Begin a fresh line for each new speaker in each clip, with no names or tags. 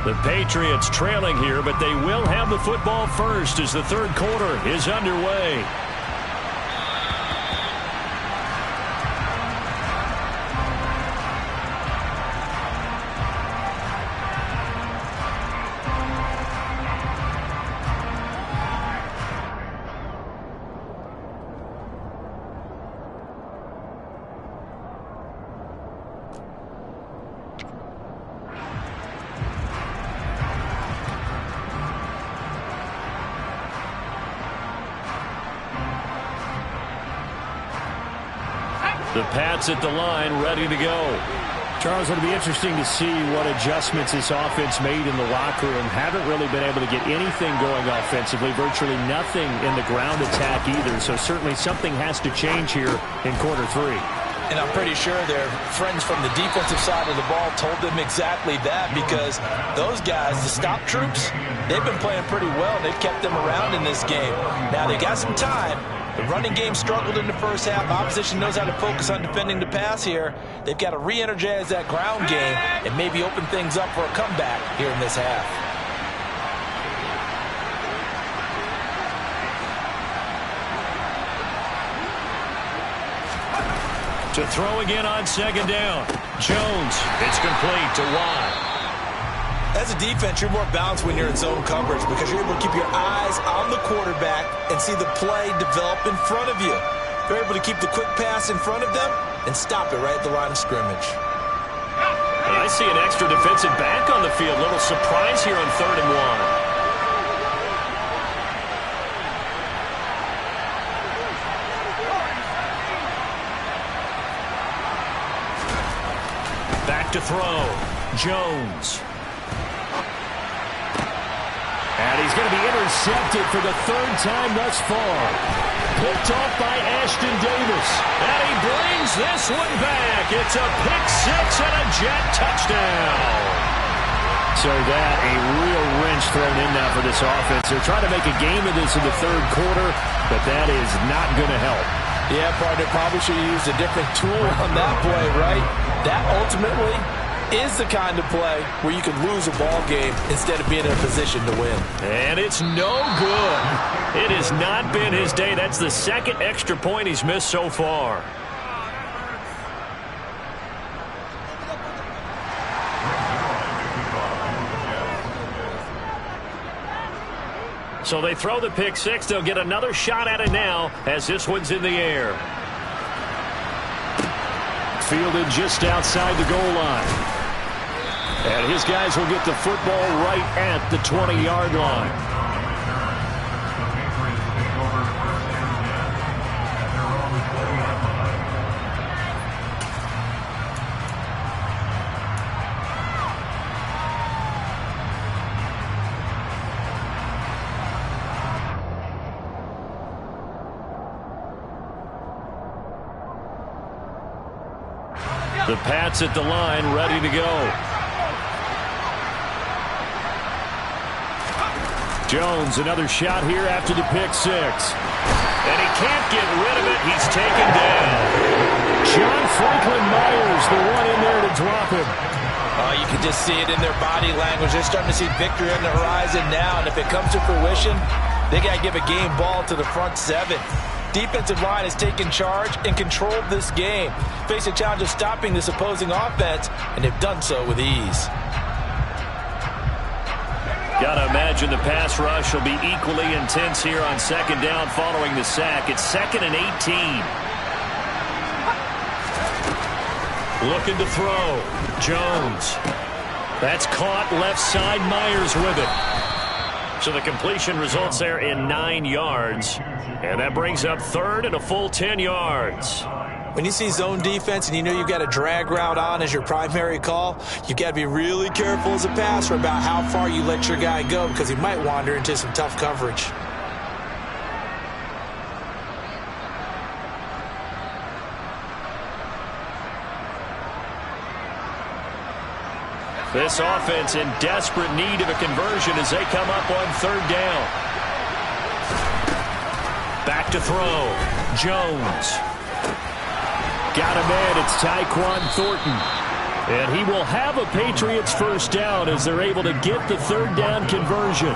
The Patriots trailing here, but they will have the football first as the third quarter is underway. The Pats at the line, ready to go.
Charles, it'll be interesting to see what adjustments this offense made in the locker room. Haven't really been able to get anything going offensively, virtually nothing in the ground attack either. So certainly something has to change here in quarter three.
And I'm pretty sure their friends from the defensive side of the ball told them exactly that, because those guys, the stop troops, they've been playing pretty well. They've kept them around in this game. Now they got some time. The running game struggled in the first half. Opposition knows how to focus on defending the pass here. They've got to re-energize that ground game and maybe open things up for a comeback here in this half.
To throw again on second down. Jones, it's complete to Watt.
As a defense, you're more balanced when you're in zone coverage because you're able to keep your eyes on the quarterback and see the play develop in front of you. You're able to keep the quick pass in front of them and stop it right at the line of scrimmage.
And I see an extra defensive back on the field. Little surprise here on 3rd and 1. Back to throw. Jones.
And he's going to be intercepted for the 3rd time thus far. Picked off by Ashton Davis.
And he brings this one back. It's a pick six and a Jet touchdown.
So that a real wrench thrown in now for this offense. They're trying to make a game of this in the 3rd quarter, but that is not going to help.
Yeah, partner, probably should have used a different tool on that play, right? That ultimately is the kind of play where you can lose a ball game instead of being in a position to win.
And it's no good. It has not been his day. That's the 2nd extra point he's missed so far. So they throw the pick six. They'll get another shot at it now as this one's in the air.
Fielded just outside the goal line. And his guys will get the football right at the 20-yard line.
The Pats at the line, ready to go.
Jones, another shot here after the pick six.
And he can't get rid of it. He's taken down.
John Franklin Myers, the one in there to drop him.
You can just see it in their body language. They're starting to see victory on the horizon now. And if it comes to fruition, they got to give a game ball to the front 7. Defensive line has taken charge and controlled this game. Face a challenge of stopping this opposing offense, and they've done so with ease.
Got to imagine the pass rush will be equally intense here on second down following the sack. It's 2nd and 18. Looking to throw. Jones. That's caught left side. Myers with it. So the completion results there in 9 yards. And that brings up 3rd and a full 10 yards.
When you see zone defense and you know you've got a drag route on as your primary call, you've got to be really careful as a passer about how far you let your guy go because he might wander into some tough coverage.
This offense in desperate need of a conversion as they come up on 3rd down. Back to throw. Jones.
Got him in. It's Tyquan Thornton. And he will have a Patriots first down as they're able to get the third down conversion.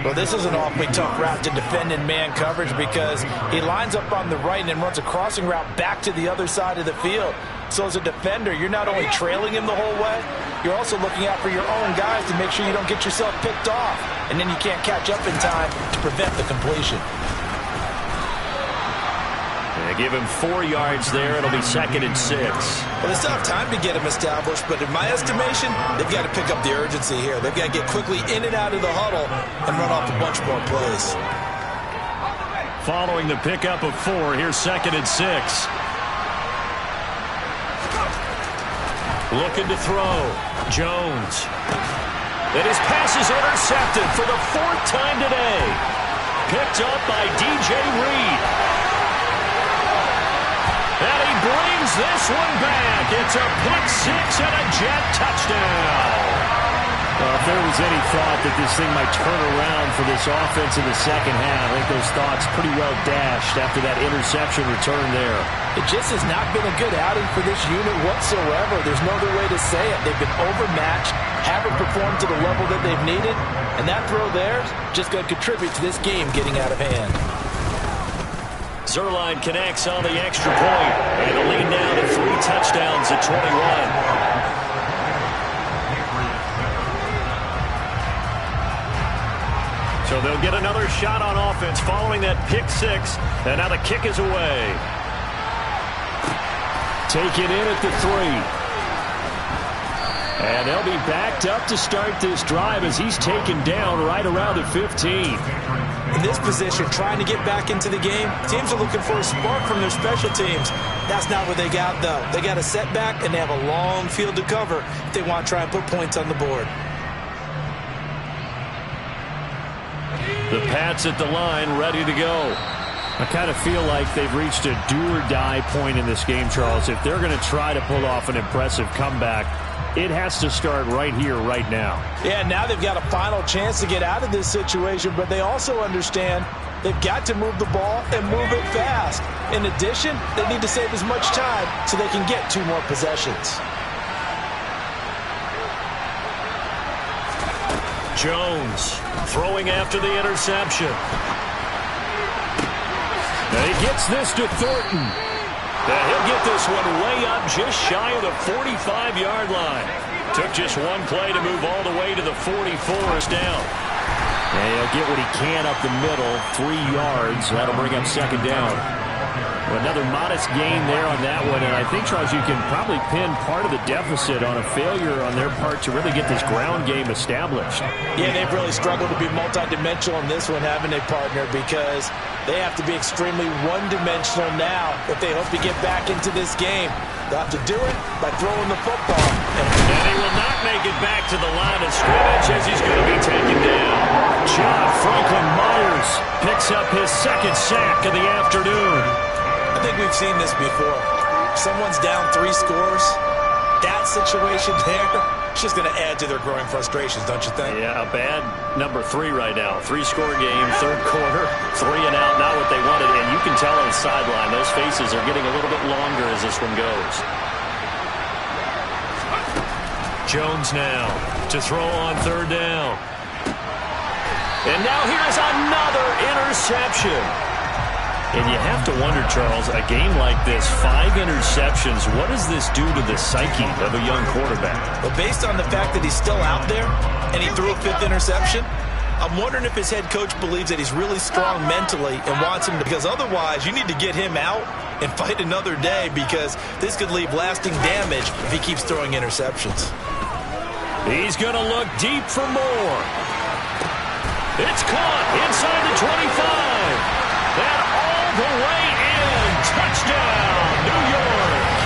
Well, this is an awfully tough route to defend in man coverage because he lines up on the right and then runs a crossing route back to the other side of the field. So as a defender, you're not only trailing him the whole way, you're also looking out for your own guys to make sure you don't get yourself picked off. And then you can't catch up in time to prevent the completion.
They give him 4 yards there. It'll be 2nd and 6.
Well, they still have time to get him established, but in my estimation, they've got to pick up the urgency here. They've got to get quickly in and out of the huddle and run off a bunch more plays.
Following the pickup of 4, here's 2nd and 6. Looking to throw. Jones. And his pass is intercepted for the 4th time today. Picked up by D.J. Reed. And he brings this one back. It's a pick 6 and a Jet touchdown.
Well, if there was any thought that this thing might turn around for this offense in the second half, I think those thoughts pretty well dashed after that interception return there.
It just has not been a good outing for this unit whatsoever. There's no other way to say it. They've been overmatched, haven't performed to the level that they've needed, and that throw there is just going to contribute to this game getting out of hand.
Zuerlein connects on the extra point, and the lead now to 3 touchdowns at 21. So they'll get another shot on offense following that pick 6, and now the kick is away.
Take it in at the 3. And they'll be backed up to start this drive as he's taken down right around the 15.
In this position, trying to get back into the game, teams are looking for a spark from their special teams. That's not what they got, though. They got a setback, and they have a long field to cover if they want to try and put points on the board.
The Pats at the line, ready to go.
I kind of feel like they've reached a do-or-die point in this game, Charles. If they're going to try to pull off an impressive comeback, it has to start right here, right now.
Yeah, now they've got a final chance to get out of this situation, but they also understand they've got to move the ball and move it fast. In addition, they need to save as much time so they can get 2 more possessions.
Jones throwing after the interception.
And he gets this to Thornton.
He'll get this one way up just shy of the 45-yard line. Took just one play to move all the way to the 44. Is down.
And he'll get what he can up the middle, 3 yards. That'll bring up 2nd down. Well, another modest gain there on that one. And I think, Charles, you can probably pin part of the deficit on a failure on their part to really get this ground game established.
Yeah, they've really struggled to be multidimensional in this one, haven't they, partner? Because they have to be extremely one-dimensional now if they hope to get back into this game. They'll have to do it by throwing the football.
And he will not make it back to the line of scrimmage as he's going to be taken down.
John Franklin Myers picks up his 2nd sack of the afternoon.
I think we've seen this before. Someone's down 3 scores. That situation there, it's just going to add to their growing frustrations, don't you think?
Yeah, a bad number 3 right now. 3-score game, 3rd quarter, 3 and out, not what they wanted. And you can tell on the sideline, those faces are getting a little bit longer as this one goes. Jones now to throw on 3rd down. And now here's another interception. And you have to wonder, Charles, a game like this, 5 interceptions, what does this do to the psyche of a young quarterback?
Well, based on the fact that he's still out there and he threw a 5th interception, I'm wondering if his head coach believes that he's really strong mentally and wants him to, because otherwise you need to get him out and fight another day, because this could leave lasting damage if he keeps throwing interceptions.
He's going to look deep for more. It's caught inside the 25. And all the way in. Touchdown, New York.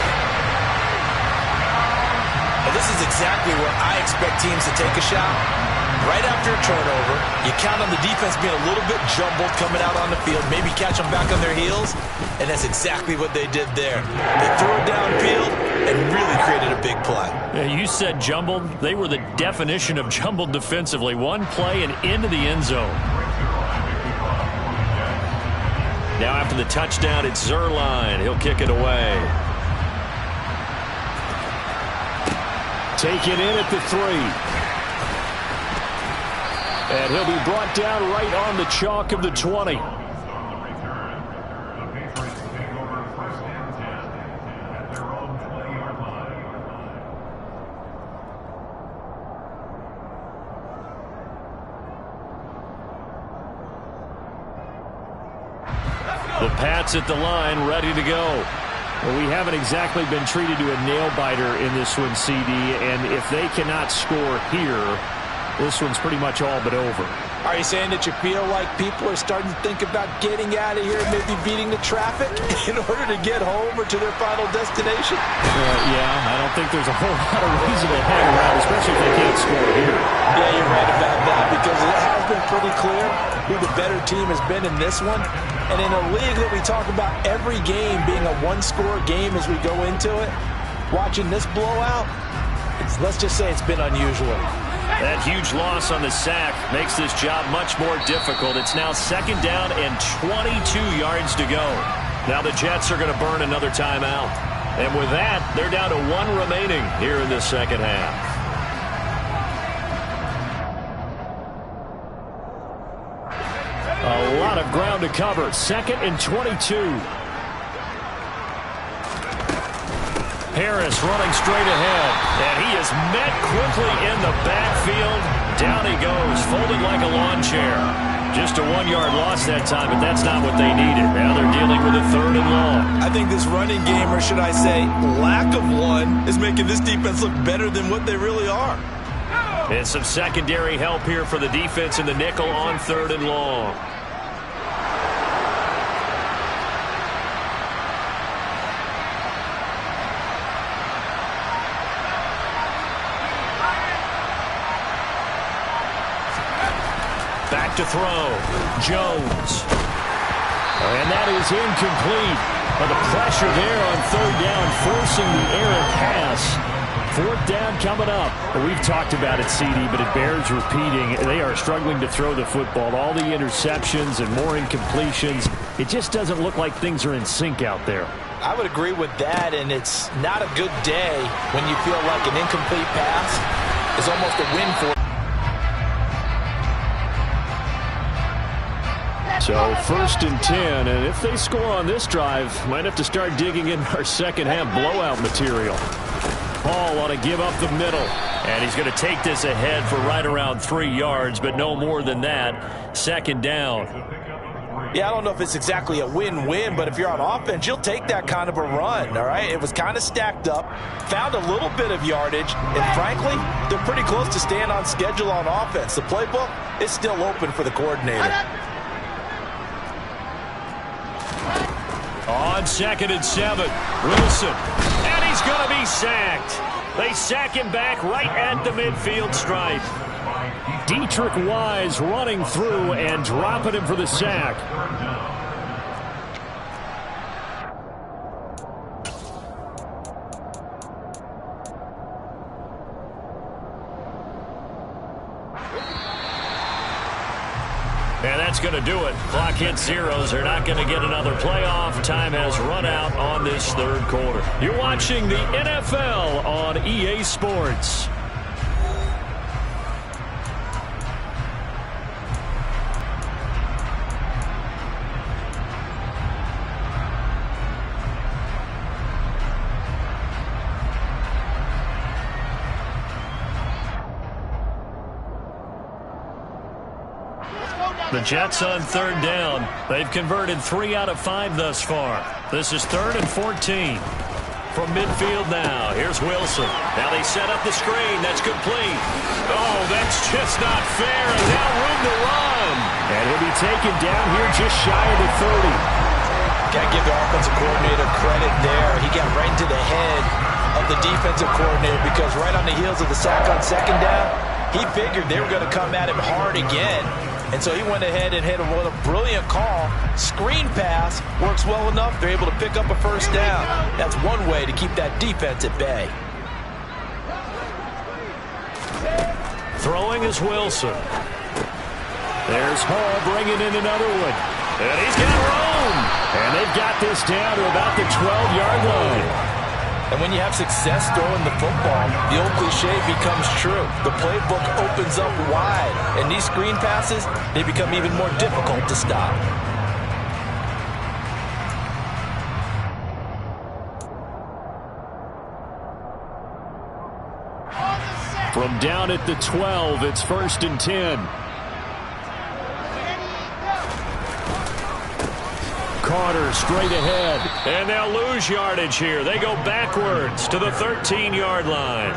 Well, this is exactly where I expect teams to take a shot. Right after a turnover, you count on the defense being a little bit jumbled coming out on the field, maybe catch them back on their heels, and that's exactly what they did there. They threw it downfield and really created a big play.
Yeah, you said jumbled. They were the definition of jumbled defensively. One play and into the end zone. Now after the touchdown, it's Zuerlein. He'll kick it away.
Taken in at the 3. And he'll be brought down right on the chalk of the 20.
The Pats at the line, ready to go.
Well, we haven't exactly been treated to a nail-biter in this one, CD, and if they cannot score here, this one's pretty much all but over.
Are you saying that you feel like people are starting to think about getting out of here and maybe beating the traffic in order to get home or to their final destination?
Yeah, I don't think there's a whole lot of reason to hang around, especially if they can't score here.
Yeah, you're right about that, because it has been pretty clear who the better team has been in this one. And in a league that we talk about every game being a one-score game as we go into it, watching this blowout, let's just say it's been unusual.
That huge loss on the sack makes this job much more difficult. It's now 2nd down and 22 yards to go. Now the Jets are going to burn another timeout. And with that, they're down to 1 remaining here in the second half.
A lot of ground to cover. 2nd and 22. Harris running straight ahead, and he is met quickly in the backfield. Down he goes, folded like a lawn chair. Just a 1-yard loss that time, but that's not what they needed. Now they're dealing with a 3rd and long.
I think this running game, or should I say lack of one, is making this defense look better than what they really are.
And some secondary help here for the defense in the nickel on 3rd and long. Back to throw. Jones.
And that is incomplete. But the pressure there on 3rd down, forcing the errant pass. 4th down coming up. We've talked about it, CD, but it bears repeating. They are struggling to throw the football. All the interceptions and more incompletions. It just doesn't look like things are in sync out there.
I would agree with that, and it's not a good day when you feel like an incomplete pass is almost a win for you.
So 1st and 10, and if they score on this drive, might have to start digging in our second half blowout material. Hall ought to give up the middle.
And he's going to take this ahead for right around 3 yards, but no more than that. 2nd down.
Yeah, I don't know if it's exactly a win-win, but if you're on offense, you'll take that kind of a run, all right? It was kind of stacked up, found a little bit of yardage, and frankly, they're pretty close to staying on schedule on offense. The playbook is still open for the coordinator.
On 2nd and 7, Wilson. And he's going to be sacked. They sack him back right at the midfield stripe.
Dietrich Wise running through and dropping him for the sack.
And that's going to do it. Clock hits zeros. They're not going to get another playoff. Time has run out on this 3rd quarter. You're watching the NFL on EA Sports. The Jets on 3rd down. They've converted 3 out of 5 thus far. This is 3rd and 14. From midfield now, here's Wilson. Now they set up the screen. That's complete. Oh, that's just not fair. And now room to run.
And he'll be taken down here just shy of the 30.
Got to give the offensive coordinator credit there. He got right into the head of the defensive coordinator, because right on the heels of the sack on 2nd down, he figured they were going to come at him hard again. And so he went ahead and hit him with a brilliant call. Screen pass works well enough. They're able to pick up a 1st down. That's one way to keep that defense at bay.
Throwing is Wilson.
There's Hall bringing in another one.
And he's got room.
And they've got this down to about the 12-yard line.
And when you have success throwing the football, the old cliche becomes true. The playbook opens up wide, and these screen passes, they become even more difficult to stop.
From down at the 12, it's 1st and 10. Carter straight ahead.
And they'll lose yardage here. They go backwards to the 13-yard line.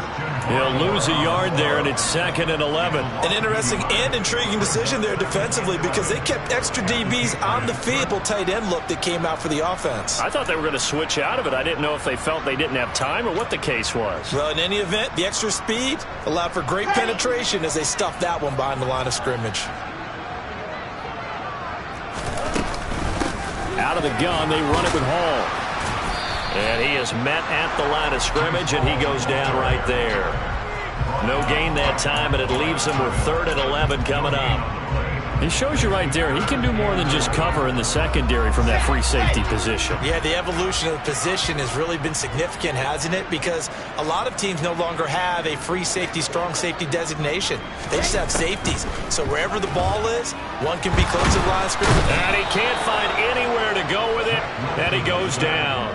He'll lose a yard there, and it's 2nd and 11.
An interesting and intriguing decision there defensively because they kept extra DBs on the field. Tight end look that came out for the offense.
I thought they were going to switch out of it. I didn't know if they felt they didn't have time or what the case was.
Well, in any event, the extra speed allowed for great penetration as they stuffed that one behind the line of scrimmage.
Out of the gun, they run it with Hall.
And he is met at the line of scrimmage, and he goes down right there. No gain that time, and it leaves him with 3rd and 11 coming up.
It shows you right there, he can do more than just cover in the secondary from that free safety position.
Yeah, the evolution of the position has really been significant, hasn't it? Because a lot of teams no longer have a free safety, strong safety designation. They just have safeties. So wherever the ball is, one can be close to the line of scrimmage.
And he can't find anywhere to go with it, and he goes down.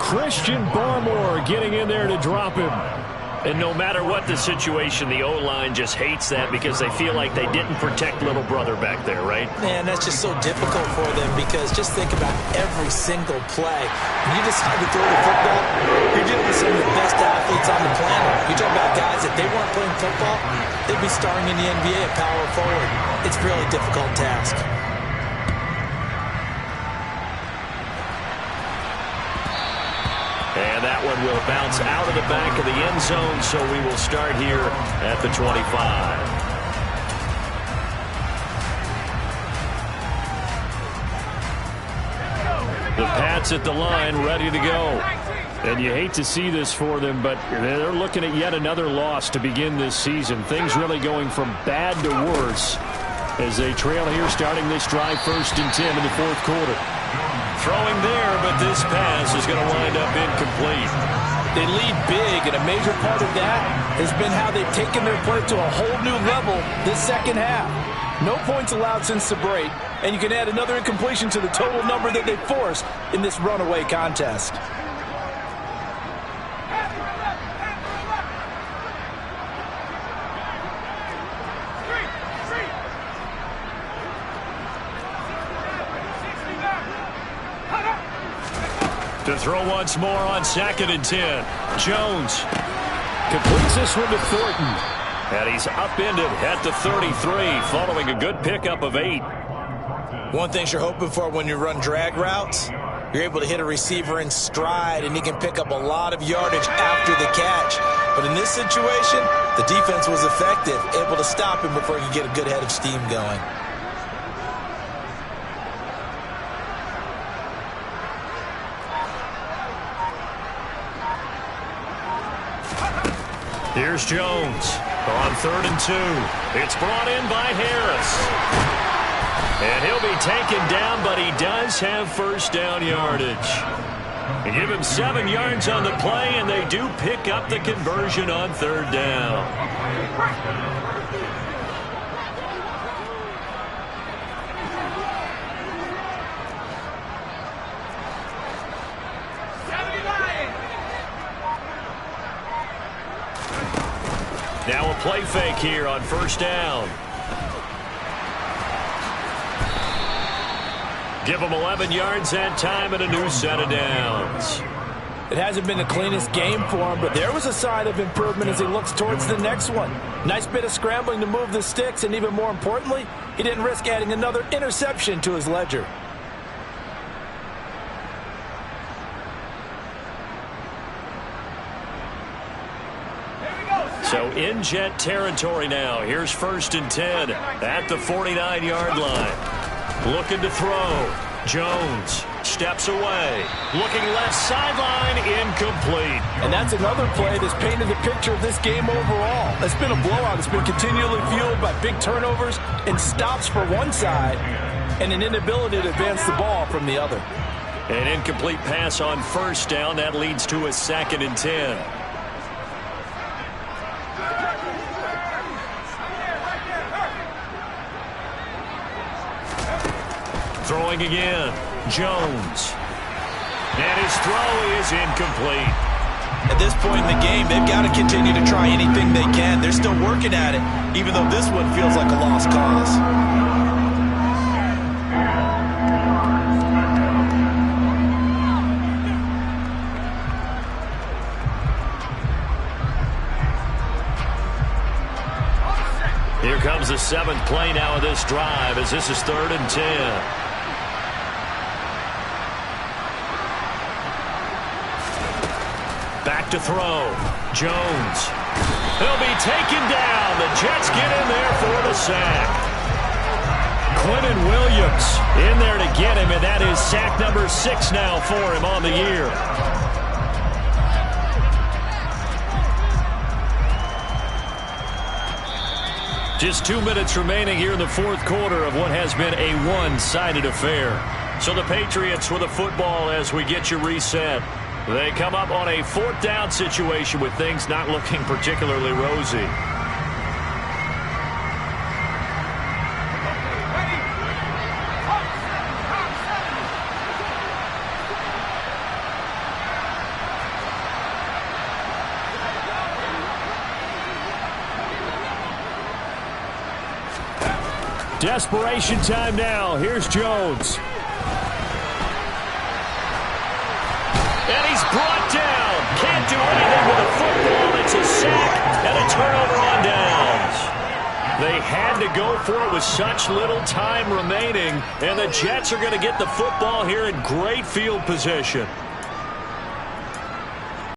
Christian Barmore getting in there to drop him.
And no matter what the situation, the O-line just hates that because they feel like they didn't protect little brother back there, right?
Man, that's just so difficult for them because just think about every single play. When you decide to throw the football, you're dealing with some of the best athletes on the planet. You talk about guys that they weren't playing football, they'd be starring in the NBA at power forward. It's a really difficult task.
And that one will bounce out of the back of the end zone, so we will start here at the 25.
The Pats at the line, ready to go. And you hate to see this for them, but they're looking at yet another loss to begin this season. Things really going from bad to worse as they trail here starting this drive 1st and 10 in the 4th quarter.
Throwing there, but this pass is going to wind up incomplete.
They lead big, and a major part of that has been how they've taken their play to a whole new level this second half. No points allowed since the break, and you can add another incompletion to the total number that they forced in this runaway contest.
To throw once more on 2nd and 10. Jones
completes this one to Thornton.
And he's upended at the 33 following a good pickup of 8.
One thing you're hoping for when you run drag routes, you're able to hit a receiver in stride and he can pick up a lot of yardage after the catch. But in this situation, the defense was effective, able to stop him before he could get a good head of steam going.
Here's Jones on 3rd and 2. It's brought in by Harris. And he'll be taken down, but he does have 1st down yardage. They give him 7 yards on the play, and they do pick up the conversion on 3rd down. Now a play fake here on 1st down. Give him 11 yards that time and a new set of downs.
It hasn't been the cleanest game for him, but there was a sign of improvement as he looks towards the next one. Nice bit of scrambling to move the sticks, and even more importantly, he didn't risk adding another interception to his ledger.
So in jet territory now. Here's 1st and 10 at the 49-yard line. Looking to throw. Jones steps away. Looking left sideline, incomplete.
And that's another play that's painted the picture of this game overall. It's been a blowout. It's been continually fueled by big turnovers and stops for one side and an inability to advance the ball from the other.
An incomplete pass on first down. That leads to a 2nd and 10. Throwing again. Jones. And his throw is incomplete.
At this point in the game, they've got to continue to try anything they can. They're still working at it, even though this one feels like a lost cause.
Here comes the 7th play now of this drive as this is 3rd and 10. Back to throw. Jones. He'll be taken down. The Jets get in there for the sack. Quentin Williams in there to get him, and that is sack number 6 now for him on the year. Just 2 minutes remaining here in the 4th quarter of what has been a one-sided affair. So the Patriots with the football as we get you reset. They come up on a 4th down situation with things not looking particularly rosy.
Desperation time now. Here's Jones.
And he's brought down. Can't do anything with the football. It's a sack and a turnover on downs. They had to go for it with such little time remaining, and the Jets are going to get the football here in great field position.